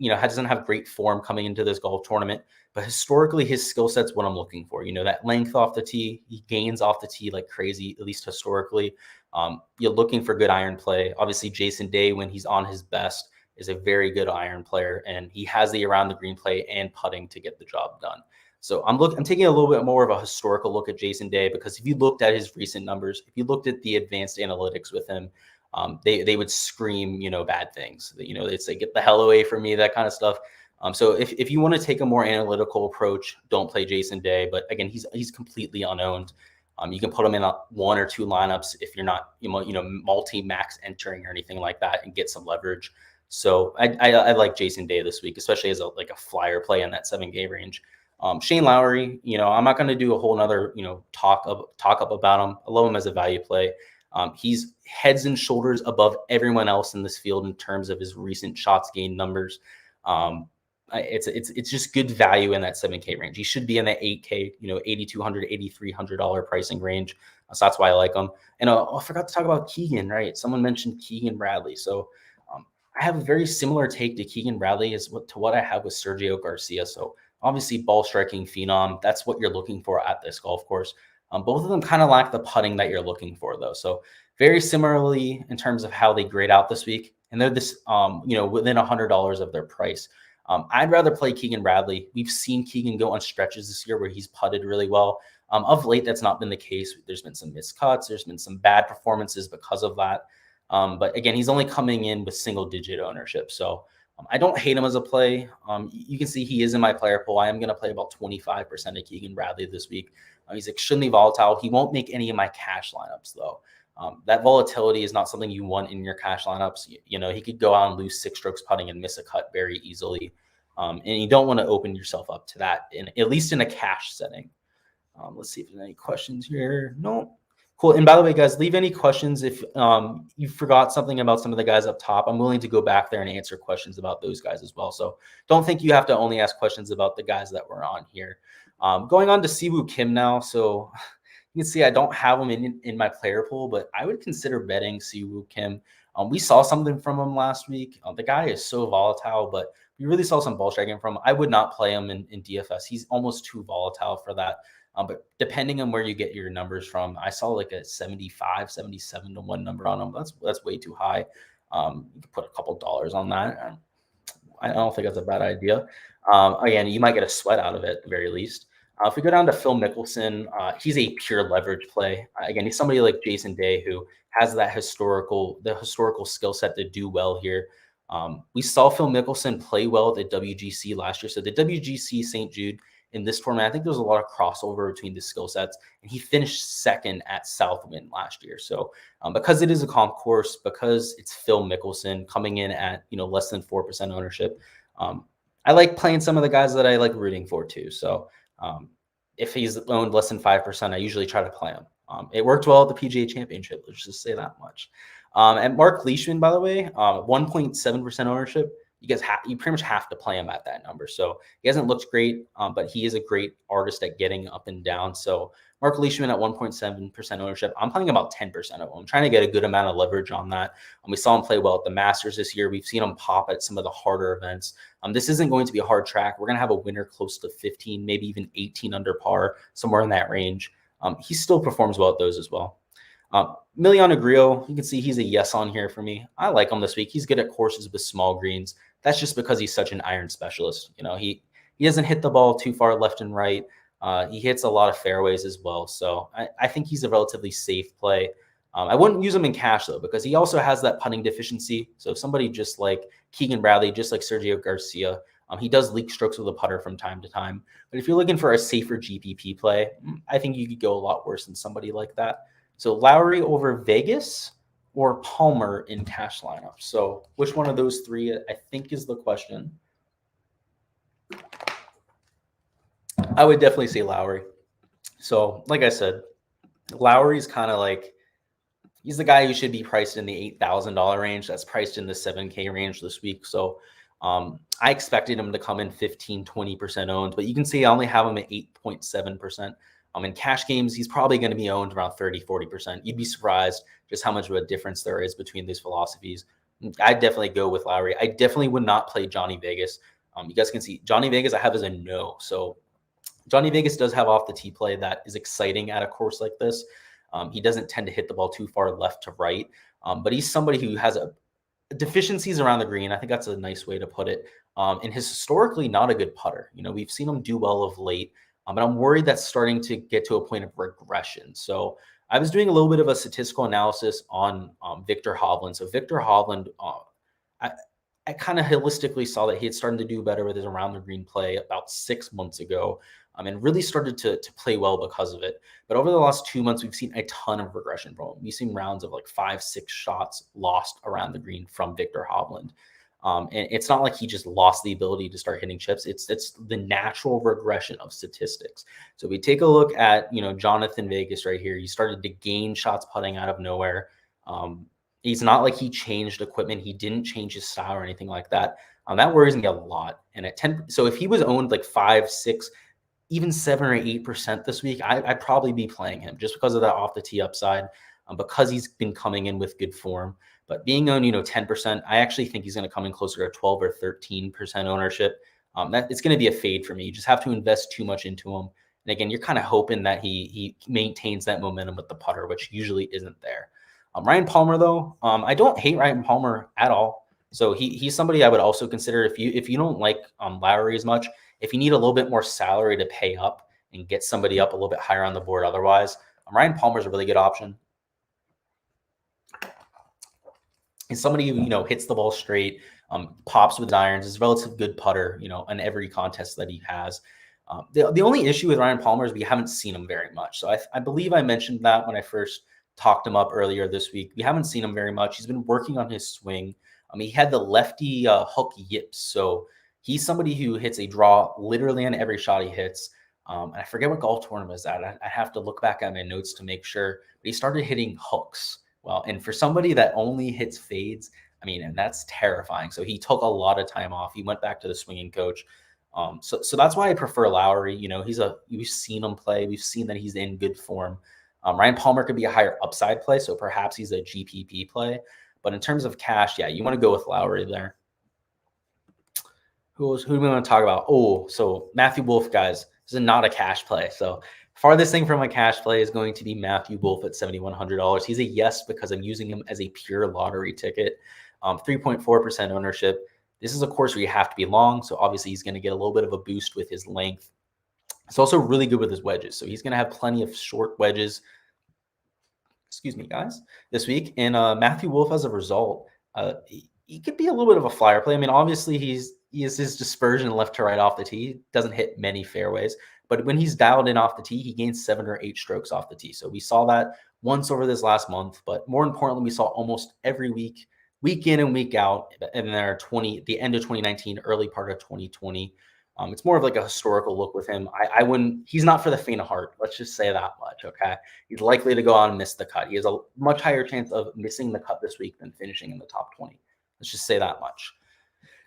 have great form coming into this golf tournament, but historically his skill set's what I'm looking for. That length off the tee, he gains off the tee like crazy, at least historically. You're looking for good iron play. Obviously, Jason Day, when he's on his best, is a very good iron player, and he has the around the green play and putting to get the job done. So I'm taking a little bit more of a historical look at Jason Day, because if you looked at his recent numbers, if you looked at the advanced analytics with him, they would scream, bad things. They'd say, get the hell away from me, that kind of stuff. So if you want to take a more analytical approach, don't play Jason Day. But again, he's completely unowned. You can put him in one or two lineups if you're not, multi-max entering or anything like that, and get some leverage. So I like Jason Day this week, especially as a flyer play in that 7K range. Shane Lowry, I'm not going to do a whole nother, talk up about him. I love him as a value play. He's heads and shoulders above everyone else in this field in terms of his recent shots gained numbers. It's just good value in that 7K range. He should be in that 8K, $8,200, $8,300 pricing range. So that's why I like him. And I forgot to talk about Keegan, right? Someone mentioned Keegan Bradley. So I have a very similar take to Keegan Bradley to what I have with Sergio Garcia. So obviously ball striking phenom, that's what you're looking for at this golf course. Both of them kind of lack the putting that you're looking for, though. So very similarly in terms of how they grade out this week. And they're this, within $100 of their price. I'd rather play Keegan Bradley. We've seen Keegan go on stretches this year where he's putted really well. Of late, that's not been the case. There's been some missed cuts. There's been some bad performances because of that. But again, he's only coming in with single-digit ownership. So I don't hate him as a play. You can see he is in my player pool. I am going to play about 25% of Keegan Bradley this week. He's extremely volatile. He won't make any of my cash lineups, though. That volatility is not something you want in your cash lineups. He could go out and lose 6 strokes putting and miss a cut very easily. And you don't want to open yourself up to that, at least in a cash setting. Let's see if there's any questions here. No. Cool. And by the way, guys, leave any questions if you forgot something about some of the guys up top. I'm willing to go back there and answer questions about those guys as well. So don't think you have to only ask questions about the guys that were on here. Going on to Siwoo Kim now. So you can see I don't have him in my player pool, but I would consider betting Siwoo Kim. We saw something from him last week. The guy is so volatile, but we really saw some ball striking from him. I would not play him in DFS. He's almost too volatile for that. But depending on where you get your numbers from, I saw like a 75, 77 to 1 number on him. That's way too high. You could put a couple dollars on that. I don't think that's a bad idea. Again, you might get a sweat out of it at the very least. If we go down to Phil Mickelson, he's a pure leverage play. Again, he's somebody like Jason Day who has that historical skill set to do well here. We saw Phil Mickelson play well at the WGC last year. So the WGC St. Jude in this tournament, I think there was a lot of crossover between the skill sets, and he finished second at Southwind last year. So because it is a comp course, because it's Phil Mickelson coming in at less than 4% ownership, I like playing some of the guys that I like rooting for too. So if he's owned less than 5%, I usually try to play him. It worked well at the PGA Championship. Let's just say that much. And Mark Leashman, by the way, 1.7% ownership. You pretty much have to play him at that number. So he hasn't looked great, but he is a great artist at getting up and down. So Mark Leashman at 1.7% ownership. I'm playing about 10% of him. I'm trying to get a good amount of leverage on that. We saw him play well at the Masters this year. We've seen him pop at some of the harder events. This isn't going to be a hard track. We're going to have a winner close to 15, maybe even 18 under par, somewhere in that range. He still performs well at those as well. Miliano Grillo, you can see he's a yes on here for me. I like him this week. He's good at courses with small greens. That's just because he's such an iron specialist. He doesn't hit the ball too far left and right. He hits a lot of fairways as well. So I think he's a relatively safe play. I wouldn't use him in cash though, because he also has that putting deficiency. So if somebody just like Keegan Bradley, just like Sergio Garcia, he does leak strokes with a putter from time to time. But if you're looking for a safer GPP play, I think you could go a lot worse than somebody like that. So Lowry over Vegas or Palmer in cash lineup. So which one of those three, I think, is the question. I would definitely say Lowry. So like I said, Lowry's kind of like, he's the guy who should be priced in the $8,000 range. That's priced in the 7K range this week. So I expected him to come in 15, 20% owned, but you can see I only have him at 8.7%. In cash games, he's probably going to be owned around 30, 40%. You'd be surprised just how much of a difference there is between these philosophies. I'd definitely go with Lowry. I definitely would not play Johnny Vegas. You guys can see Johnny Vegas I have as a no. So Johnny Vegas does have off the tee play that is exciting at a course like this. He doesn't tend to hit the ball too far left to right, but he's somebody who has deficiencies around the green. I think that's a nice way to put it. And his historically not a good putter. We've seen him do well of late. But I'm worried that's starting to get to a point of regression. So I was doing a little bit of a statistical analysis on Victor Hovland. So Victor Hovland, I kind of holistically saw that he had started to do better with his around the green play about 6 months ago, and really started to play well because of it. But over the last 2 months, we've seen a ton of regression from him. We've seen rounds of like 5-6 shots lost around the green from Victor Hovland. And it's not like he just lost the ability to start hitting chips. It's the natural regression of statistics. So we take a look at, Jonathan Vegas right here. He started to gain shots putting out of nowhere. He's not like he changed equipment. He didn't change his style or anything like that. That worries me a lot. And at 10, so if he was owned like 5, 6, even 7 or 8% this week, I'd probably be playing him just because of that off the tee upside, because he's been coming in with good form. But being owned, 10%, I actually think he's going to come in closer to 12 or 13% ownership. It's going to be a fade for me. You just have to invest too much into him. And again, you're kind of hoping that he maintains that momentum with the putter, which usually isn't there. Ryan Palmer, though, I don't hate Ryan Palmer at all. So he's somebody I would also consider if you don't like Lowry as much, if you need a little bit more salary to pay up and get somebody up a little bit higher on the board otherwise, Ryan Palmer is a really good option. He's somebody who, hits the ball straight, pops with irons, is a relative good putter, in every contest that he has. The only issue with Ryan Palmer is we haven't seen him very much. So I believe I mentioned that when I first talked him up earlier this week. We haven't seen him very much. He's been working on his swing. He had the lefty hook yips. So he's somebody who hits a draw literally on every shot he hits. And I forget what golf tournament was at. I have to look back at my notes to make sure. But he started hitting hooks. Well, and for somebody that only hits fades, I mean, and that's terrifying. So he took a lot of time off. He went back to the swinging coach. So that's why I prefer Lowry. You know, we've seen him play. We've seen that he's in good form. Ryan Palmer could be a higher upside play, so perhaps he's a GPP play. But in terms of cash, yeah, you want to go with Lowry there. Who do we want to talk about? Oh, so Matthew Wolff, guys. This is not a cash play. So farthest thing from a cash play is going to be Matthew Wolff at $7,100. He's a yes because I'm using him as a pure lottery ticket. 3.4% ownership. This is a course where you have to be long, so obviously he's going to get a little bit of a boost with his length. It's also really good with his wedges, so he's going to have plenty of short wedges. Excuse me, guys, this week. And Matthew Wolff, as a result, he could be a little bit of a flyer play. I mean, obviously he has his dispersion left to right off the tee. He doesn't hit many fairways, but when he's dialed in off the tee, he gains 7 or 8 strokes off the tee. So we saw that once over this last month, but more importantly, we saw almost every week in and week out, and there the end of 2019, early part of 2020. It's more of like a historical look with him. I wouldn't. He's not for the faint of heart. Let's just say that much. Okay, he's likely to go on and miss the cut. He has a much higher chance of missing the cut this week than finishing in the top 20. Let's just say that much.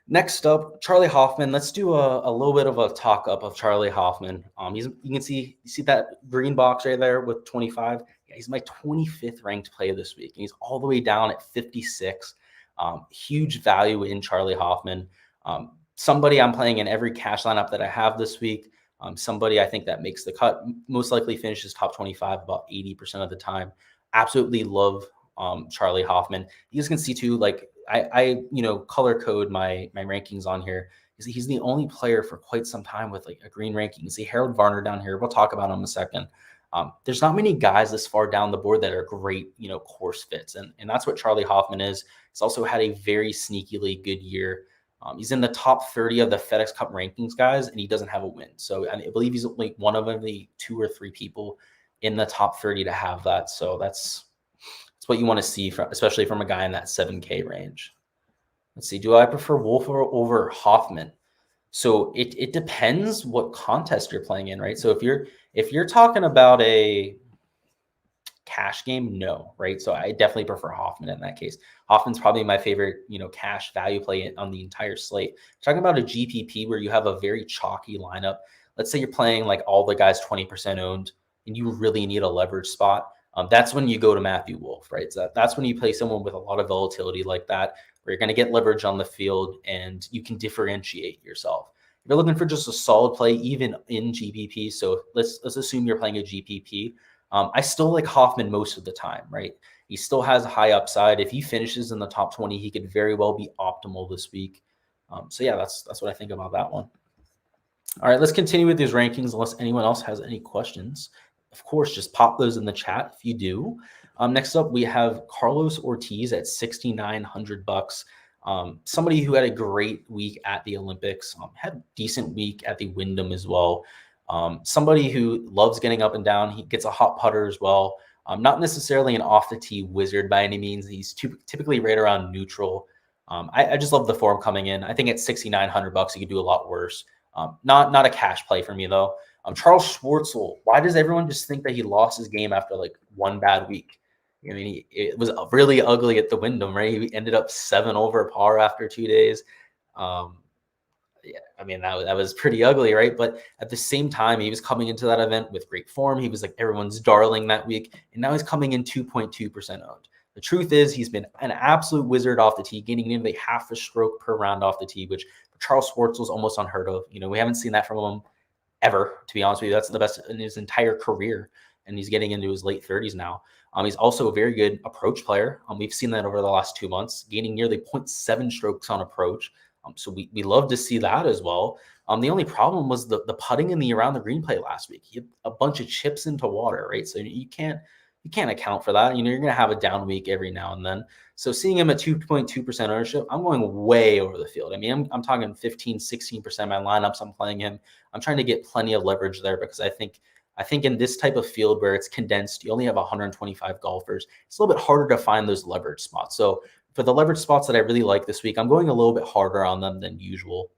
Next up, Charlie Hoffman. Let's do a little bit of a talk up of Charlie Hoffman. You can see that green box right there with 25. Yeah, he's my 25th ranked play this week, and he's all the way down at 56. Huge value in Charlie Hoffman. Somebody I'm playing in every cash lineup that I have this week. Somebody I think that makes the cut, most likely finishes top 25 about 80% of the time. Absolutely love Charlie Hoffman. You guys can see too, like I color code my rankings on here. He's the only player for quite some time with like a green ranking. You see Harold Varner down here. We'll talk about him in a second. There's not many guys this far down the board that are great, course fits. And that's what Charlie Hoffman is. He's also had a very sneakily good year. He's in the top 30 of the FedEx Cup rankings, guys, and he doesn't have a win. So I believe he's only one of only 2 or 3 people in the top 30 to have that. So that's what you want to see, especially from a guy in that 7K range. Let's see. Do I prefer Wolff over Hoffman? So it depends what contest you're playing in, right? So if you're talking about a cash game, no, right? So I definitely prefer Hoffman in that case. Hoffman's probably my favorite, cash value play on the entire slate. Talking about a GPP where you have a very chalky lineup. Let's say you're playing like all the guys 20% owned, and you really need a leverage spot. That's when you go to Matthew Wolff, right? So that's when you play someone with a lot of volatility like that, where you're going to get leverage on the field and you can differentiate yourself. If you're looking for just a solid play, even in GPP, so let's assume you're playing a GPP. I still like Hoffman most of the time, right? He still has a high upside. If he finishes in the top 20, he could very well be optimal this week. So yeah, that's what I think about that one. All right, let's continue with these rankings unless anyone else has any questions. Of course, just pop those in the chat if you do. Next up, we have Carlos Ortiz at $6,900. Somebody who had a great week at the Olympics, had a decent week at the Wyndham as well. Somebody who loves getting up and down. He gets a hot putter as well. Not necessarily an off the tee wizard by any means. He's typically right around neutral. I just love the form coming in. I think at $6,900, he could do a lot worse. Not a cash play for me though. Charles Schwartzel. Why does everyone just think that he lost his game after like one bad week? I mean, it was really ugly at the Wyndham, right? He ended up 7 over par after 2 days. Yeah, I mean, that was pretty ugly, right? But at the same time, he was coming into that event with great form. He was like everyone's darling that week. And now he's coming in 2.2% owned. The truth is he's been an absolute wizard off the tee, getting nearly half a stroke per round off the tee, which for Charles Schwartzel is almost unheard of. We haven't seen that from him ever, to be honest with you. That's the best in his entire career. And he's getting into his late 30s now. He's also a very good approach player. We've seen that over the last 2 months, gaining nearly 0.7 strokes on approach. So we love to see that as well. The only problem was the putting in the around the green play last week. He had a bunch of chips into water, right? So you can't account for that. You're going to have a down week every now and then. So seeing him at 2.2% ownership, I'm going way over the field. I mean, I'm talking 15, 16% of my lineups. I'm playing him. I'm trying to get plenty of leverage there because I think in this type of field where it's condensed, you only have 125 golfers. It's a little bit harder to find those leverage spots. So for the leverage spots that I really like this week, I'm going a little bit harder on them than usual.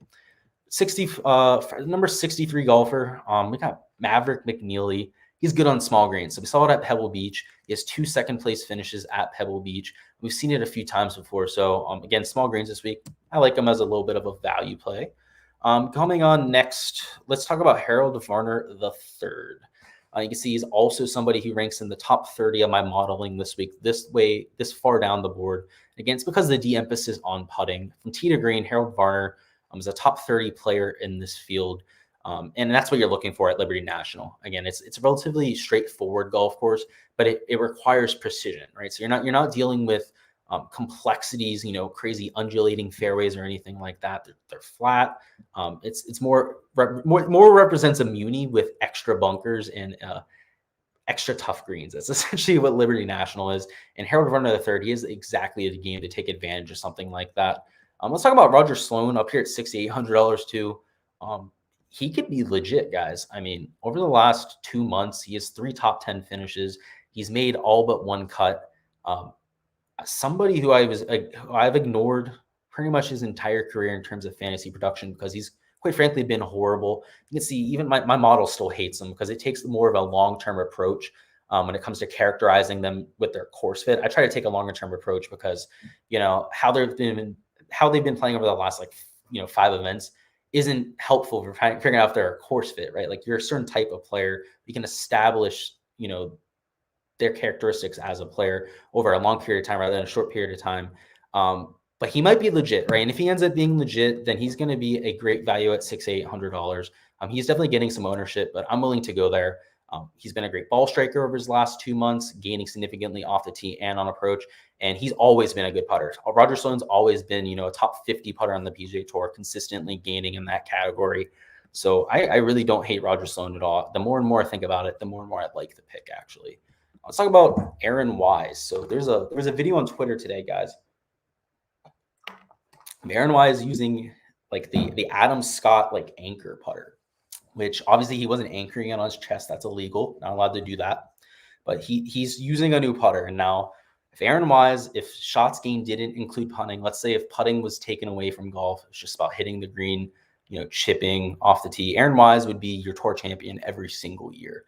number 63 golfer. We got Maverick McNealy. He's good on small greens. So we saw it at Pebble Beach. He has 2 second-place finishes at Pebble Beach. We've seen it a few times before. So, again, small greens this week. I like him as a little bit of a value play. Coming on next, let's talk about Harold Varner III. You can see he's also somebody who ranks in the top 30 of my modeling this week, this far down the board. Again, it's because of the de-emphasis on putting. From tee to green, Harold Varner is a top 30 player in this field. And that's what you're looking for at Liberty National. Again, it's a relatively straightforward golf course, but it requires precision, right? So you're not dealing with complexities, crazy undulating fairways or anything like that. They're flat. It's more represents a muni with extra bunkers and extra tough greens. That's essentially what Liberty National is. And Harold Varner III, he is exactly the game to take advantage of something like that. Let's talk about Roger Sloane up here at $6,800 too. He could be legit, guys. I mean, over the last 2 months, he has 3 top 10 finishes. He's made all but 1 cut. Somebody who I've ignored pretty much his entire career in terms of fantasy production because he's quite frankly been horrible. You can see even my model still hates him because it takes more of a long-term approach when it comes to characterizing them with their course fit. I try to take a longer-term approach because, how they've been playing over the last 5 events isn't helpful for figuring out if they're a course fit, right? Like you're a certain type of player, you can establish, their characteristics as a player over a long period of time rather than a short period of time. But he might be legit, right? And if he ends up being legit, then he's going to be a great value at $6,800. He's definitely getting some ownership, but I'm willing to go there. He's been a great ball striker over his last 2 months, gaining significantly off the tee and on approach. And he's always been a good putter. Roger Sloane's always been, a top 50 putter on the PGA Tour, consistently gaining in that category. So I really don't hate Roger Sloane at all. The more and more I think about it, the more and more I like the pick, actually. Let's talk about Aaron Wise. So there was a video on Twitter today, guys. Aaron Wise using the Adam Scott anchor putter, which obviously he wasn't anchoring it on his chest. That's illegal. Not allowed to do that. But he's using a new putter. And now if shots gained didn't include putting, let's say if putting was taken away from golf, it's just about hitting the green, chipping off the tee, Aaron Wise would be your tour champion every single year.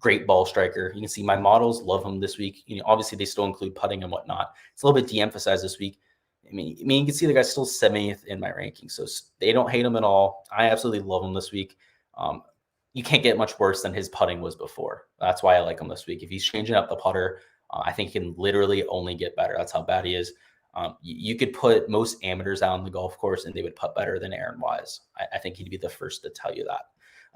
Great ball striker. You can see my models love him this week. Obviously they still include putting and whatnot. It's a little bit de-emphasized this week. I mean, you can see the guy's still 70th in my ranking. So they don't hate him at all. I absolutely love him this week. You can't get much worse than his putting was before. That's why I like him this week. If he's changing up the putter, I think he can literally only get better. That's how bad he is. You could put most amateurs out on the golf course and they would putt better than Aaron Wise. I think he'd be the first to tell you that.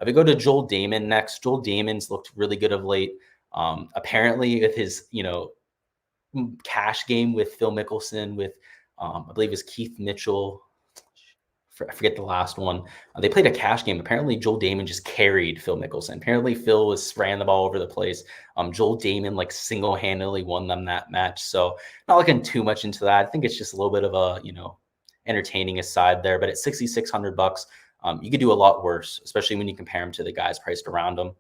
If we go to Joel Damon next, Joel Damon's looked really good of late. Apparently with his, cash game with Phil Mickelson, with I believe it was Keith Mitchell. I forget the last one. They played a cash game. Apparently Joel Damon just carried Phil Mickelson. Apparently Phil was spraying the ball over the place. Joel Damon single-handedly won them that match. So not looking too much into that. I think it's just a little bit of a, entertaining aside there, but at $6,600, you could do a lot worse, especially when you compare him to the guys priced around him.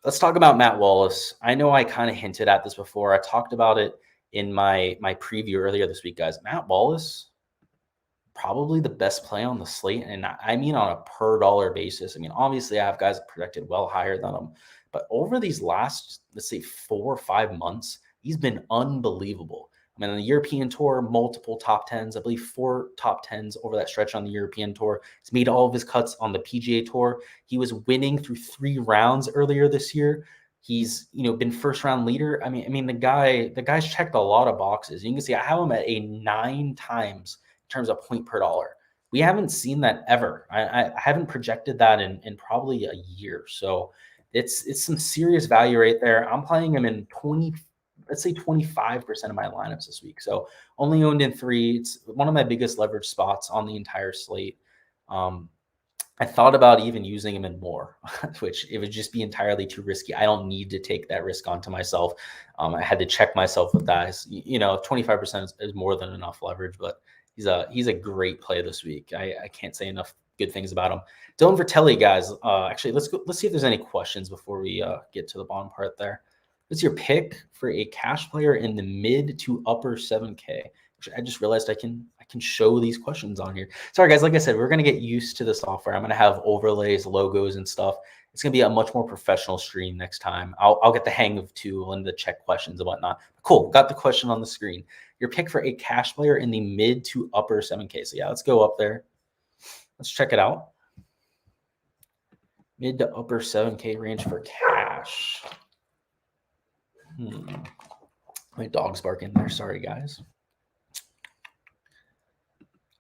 Let's talk about Matt Wallace. I know I kind of hinted at this before. I talked about it in my preview earlier this week, guys. Matt Wallace, probably the best play on the slate. And I mean, on a per dollar basis. I mean, obviously I have guys projected well higher than him, but over these last, let's say 4 or 5 months, he's been unbelievable. I mean, on the European Tour, multiple top 10s, I believe 4 top 10s over that stretch on the European Tour. He's made all of his cuts on the PGA Tour. He was winning through 3 rounds earlier this year. He's, been first round leader. I mean, the guy's checked a lot of boxes. You can see I have him at a 9 times in terms of point per dollar. We haven't seen that ever. I haven't projected that in probably a year. So it's some serious value right there. I'm playing him in 25% of my lineups this week. So only owned in 3. It's one of my biggest leverage spots on the entire slate. I thought about even using him in more, which it would just be entirely too risky. I don't need to take that risk onto myself. I had to check myself with that. 25% is more than enough leverage, but he's a great play this week. I can't say enough good things about him. Dylan Vertelli, guys. Actually, let's see if there's any questions before we get to the bottom part there. What's your pick for a cash player in the mid to upper 7K? Which I just realized I can can show these questions on here. Sorry, guys. Like I said, we're going to get used to the software. I'm going to have overlays, logos, and stuff. It's going to be a much more professional stream next time. I'll get the hang of Tool and the check questions and whatnot. Cool. Got the question on the screen. Your pick for a cash player in the mid to upper 7K. So yeah, let's go up there. Let's check it out. Mid to upper 7K range for cash. My dog's barking there. Sorry, guys.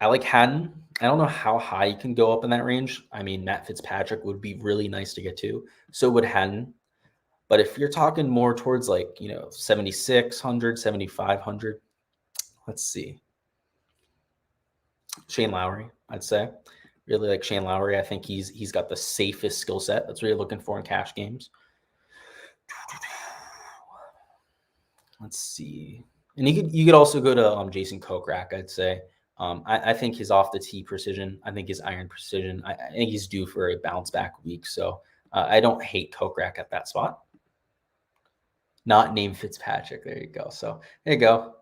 I like Haddon. I don't know how high you can go up in that range. I mean, Matt Fitzpatrick would be really nice to get to. So would Haddon. But if you're talking more towards 7,600, 7,500, let's see. Shane Lowry, I'd say. Really like Shane Lowry. I think he's got the safest skill set. That's what you're looking for in cash games. Let's see. And you could also go to Jason Kokorak, I'd say. I think his off the tee precision. I think his iron precision. I think he's due for a bounce back week. So I don't hate Kokorak at that spot. Not named Fitzpatrick. There you go. So there you go.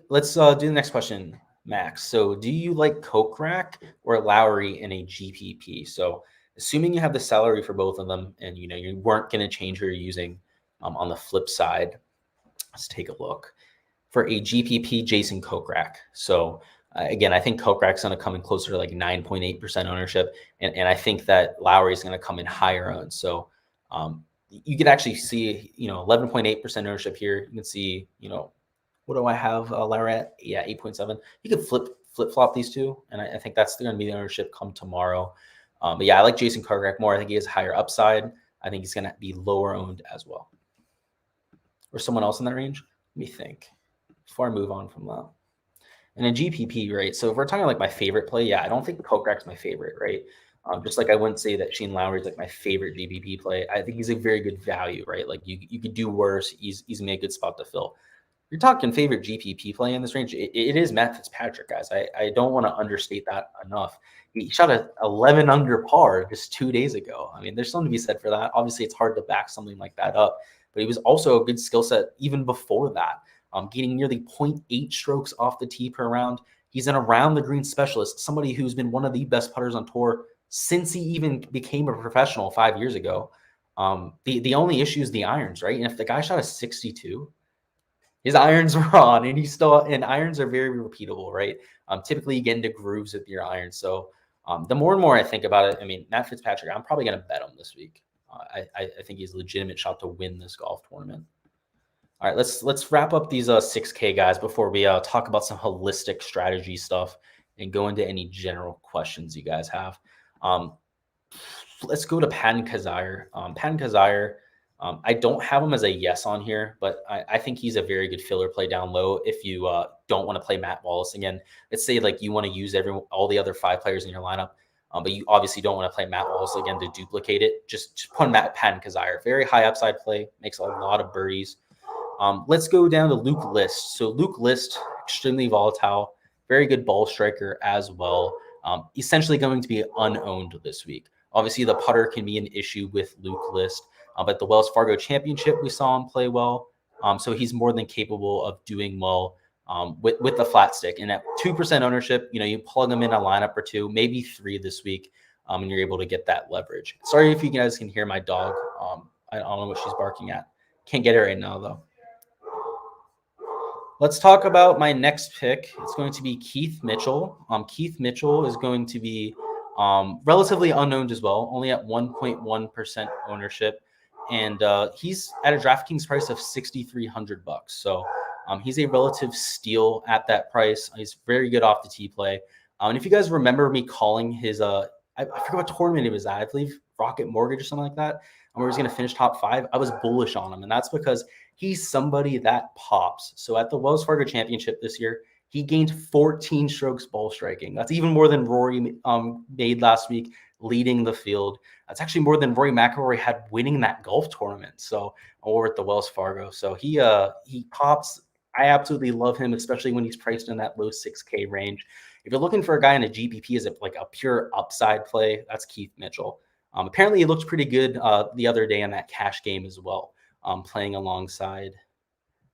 Let's do the next question, Max. So do you like Kokorak or Lowry in a GPP? So assuming you have the salary for both of them and you weren't going to change who you're using on the flip side, let's take a look. For a GPP, Jason Kokorak. So again, I think Kokorak's going to come in closer to 9.8% ownership. And I think that Lowry is going to come in higher on. So you could actually see, 11.8% ownership here. You can see, what do I have Lowry at? Yeah, 8.7. You could flip-flop these two. And I think that's going to be the ownership come tomorrow. But yeah, I like Jason Kokorak more. I think he has higher upside. I think he's going to be lower owned as well. Or someone else in that range? Let me think before I move on from that. And a GPP, right? So if we're talking my favorite play, yeah, I don't think Kokorak's my favorite, right? Just like I wouldn't say that Shane Lowry is my favorite GPP play. I think he's a very good value, right? You could do worse. He's in a good spot to fill. You're talking favorite GPP play in this range. It is Matt Fitzpatrick, guys. I don't want to understate that enough. He shot a 11 under par just 2 days ago. I mean, there's something to be said for that. Obviously, it's hard to back something like that up, but he was also a good skill set even before that. Getting nearly 0.8 strokes off the tee per round. He's an around the green specialist, somebody who's been one of the best putters on tour since he even became a professional 5 years ago. The only issue is the irons, right? And if the guy shot a 62, his irons were on, and irons are very repeatable, right? Typically you get into grooves with your irons. So the more and more I think about it, I mean, Matt Fitzpatrick, I'm probably going to bet him this week. I think he's a legitimate shot to win this golf tournament. All right, let's wrap up these 6K guys before we talk about some holistic strategy stuff and go into any general questions you guys have. Let's go to Patton Kizzire. Patton Kizzire, I don't have him as a yes on here, but I think he's a very good filler play down low if you don't want to play Matt Wallace again. Let's say you want to use all the other 5 players in your lineup, but you obviously don't want to play Matt Wallace again to duplicate it. Just put Patton Kizzire. Very high upside play, makes a lot of birdies. Let's go down to Luke List. So Luke List, extremely volatile, very good ball striker as well. Essentially going to be unowned this week. Obviously, the putter can be an issue with Luke List, but the Wells Fargo Championship, we saw him play well. So he's more than capable of doing well with the flat stick. And at 2% ownership, you plug him in a lineup or 2, maybe 3 this week, and you're able to get that leverage. Sorry if you guys can hear my dog. I don't know what she's barking at. Can't get it right now, though. Let's talk about my next pick. It's going to be Keith Mitchell. Keith Mitchell is going to be relatively unknown as well, only at 1.1% ownership. And he's at a DraftKings price of $6,300. So he's a relative steal at that price. He's very good off the tee play. And if you guys remember me calling his, I forget what tournament it was at, I believe Rocket Mortgage or something like that, where he's going to finish top 5, I was bullish on him. And that's because he's somebody that pops. So at the Wells Fargo Championship this year, he gained 14 strokes ball striking. That's even more than Rory made last week, leading the field. That's actually more than Rory McIlroy had winning that golf tournament. So over at the Wells Fargo. So he pops. I absolutely love him, especially when he's priced in that low 6K range. If you're looking for a guy in a GPP as a pure upside play, that's Keith Mitchell. Apparently, he looked pretty good the other day in that cash game as well, playing alongside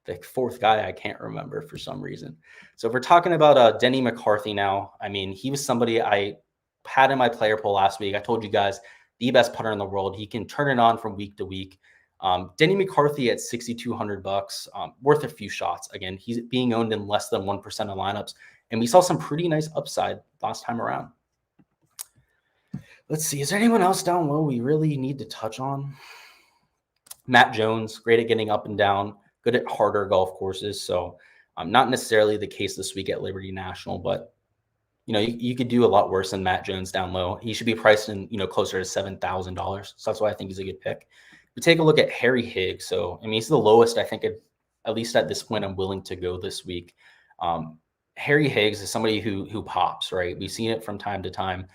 the fourth guy I can't remember for some reason. So if we're talking about Denny McCarthy now, I mean, he was somebody I had in my player poll last week. I told you guys the best putter in the world. He can turn it on from week to week. Denny McCarthy at $6,200, worth a few shots. Again, he's being owned in less than 1% of lineups, and we saw some pretty nice upside last time around. Let's see. Is there anyone else down low we really need to touch on? Matt Jones, great at getting up and down, good at harder golf courses. So not necessarily the case this week at Liberty National, but you could do a lot worse than Matt Jones down low. He should be priced in, closer to $7,000. So that's why I think he's a good pick. We take a look at Harry Higgs. So, I mean, he's the lowest, I think, at least at this point, I'm willing to go this week. Harry Higgs is somebody who pops, right? We've seen it from time to time.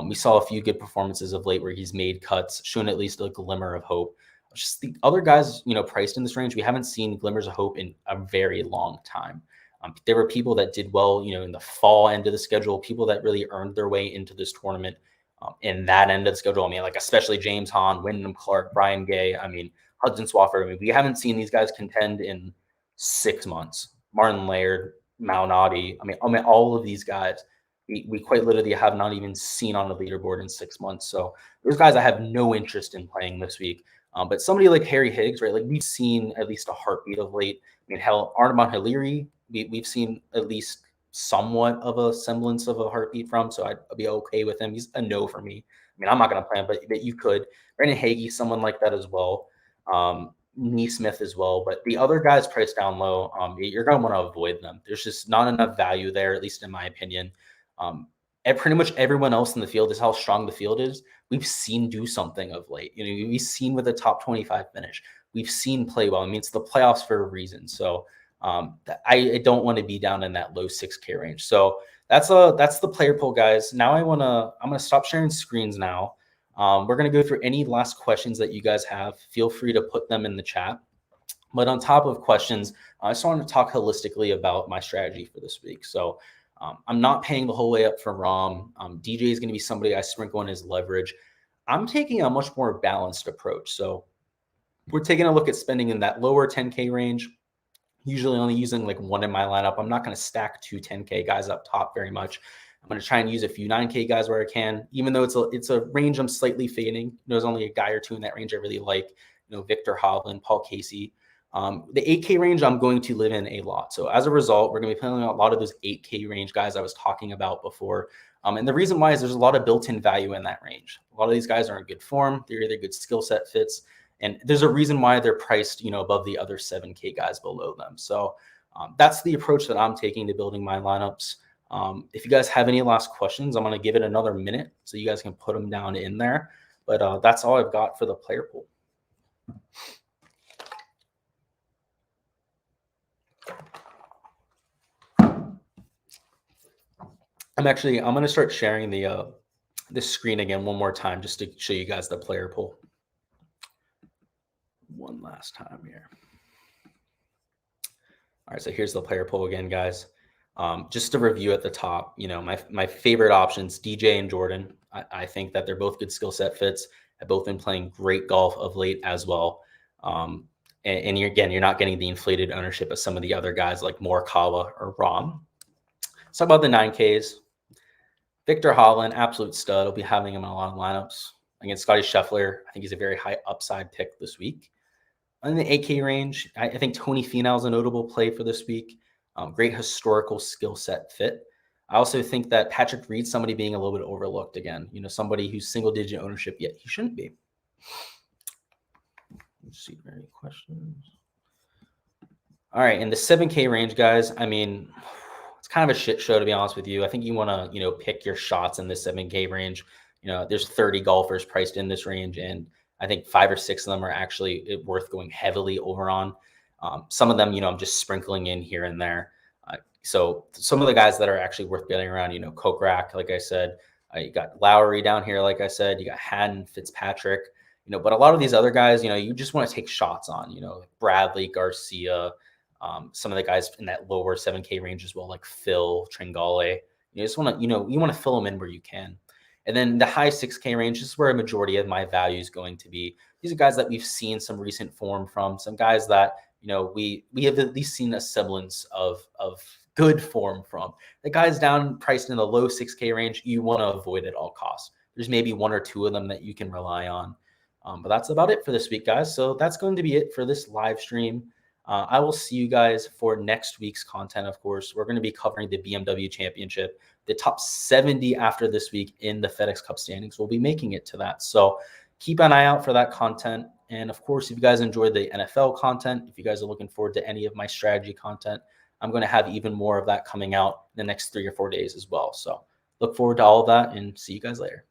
We saw a few good performances of late where he's made cuts, shown at least a glimmer of hope. Just the other guys, priced in this range, we haven't seen glimmers of hope in a very long time. There were people that did well, in the fall end of the schedule, people that really earned their way into this tournament in that end of the schedule. I mean, like especially James Hahn, Wyndham Clark, Brian Gay, Hudson Swafford. I mean, we haven't seen these guys contend in 6 months. Martin Laird, Malnati. I mean, all of these guys, we quite literally have not even seen on the leaderboard in 6 months. So those guys I have no interest in playing this week. But somebody like Harry Higgs, right? Like we've seen at least a heartbeat of late. I mean, hell, Arnaud Haliri, we've seen at least somewhat of a semblance of a heartbeat from. So I'd be okay with him. He's a no for me. I mean, I'm not going to play him, but you could. Brandon Hagee, someone like that as well. Neesmith as well. But the other guys priced down low, you're going to want to avoid them. There's just not enough value there, at least in my opinion. And pretty much everyone else in the field is how strong the field is. We've seen do something of late. We've seen with a top 25 finish. We've seen play well. I mean, it's the playoffs for a reason. So I don't want to be down in that low 6K range. So that's the player poll, guys. Now I'm gonna stop sharing screens now. We're gonna go through any last questions that you guys have. Feel free to put them in the chat. But on top of questions, I just want to talk holistically about my strategy for this week. So I'm not paying the whole way up for Rahm. DJ is going to be somebody I sprinkle in his leverage. I'm taking a much more balanced approach. So we're taking a look at spending in that lower 10K range, usually only using like one in my lineup. I'm not going to stack 2 10K guys up top very much. I'm going to try and use a few 9K guys where I can, even though it's a range I'm slightly fading. There's only a guy or two in that range I really like, Victor Hovland, Paul Casey. The 8K range I'm going to live in a lot. So as a result, we're going to be playing a lot of those 8K range guys I was talking about before. And the reason why is there's a lot of built-in value in that range. A lot of these guys are in good form. They're either good skill set fits. And there's a reason why they're priced, above the other 7K guys below them. So that's the approach that I'm taking to building my lineups. If you guys have any last questions, I'm going to give it another minute so you guys can put them down in there. But that's all I've got for the player pool. I'm going to start sharing the screen again one more time just to show you guys the player pool. One last time here. All right, so here's the player pool again, guys. Just to review at the top, my favorite options, DJ and Jordan. I think that they're both good skill set fits. Have both been playing great golf of late as well. And you're not getting the inflated ownership of some of the other guys like Morikawa or Rahm. Let's talk about the 9Ks. Victor Hovland, absolute stud. I'll be having him in a lot of lineups. Against Scotty Scheffler, I think he's a very high upside pick this week. In the 8K range, I think Tony Finau is a notable play for this week. Great historical skill set fit. I also think that Patrick Reed's somebody being a little bit overlooked again. Somebody who's single-digit ownership, yet he shouldn't be. Let's see if there are any questions. All right, in the 7K range, guys, I mean, it's kind of a shit show, to be honest with you. I think you want to, pick your shots in the 7K range. There's 30 golfers priced in this range, and I think 5 or 6 of them are actually worth going heavily over on. Some of them, I'm just sprinkling in here and there. So some of the guys that are actually worth getting around, Kokorak, like I said, you got Lowry down here, like I said, you got Haddon, Fitzpatrick, but a lot of these other guys, you just want to take shots on, like Bradley, Garcia, some of the guys in that lower 7K range as well, like Phil, Tringale. You just want to, you want to fill them in where you can. And then the high 6K range is where a majority of my value is going to be. These are guys that we've seen some recent form from, some guys that we have at least seen a semblance of good form from. The guys down priced in the low 6K range, you want to avoid at all costs. There's maybe one or two of them that you can rely on. But that's about it for this week, guys. So that's going to be it for this live stream. I will see you guys for next week's content. Of course, we're going to be covering the BMW Championship. The top 70 after this week in the FedEx Cup standings will be making it to that. So keep an eye out for that content. And of course, if you guys enjoyed the NFL content, if you guys are looking forward to any of my strategy content, I'm going to have even more of that coming out in the next 3 or 4 days as well. So look forward to all of that and see you guys later.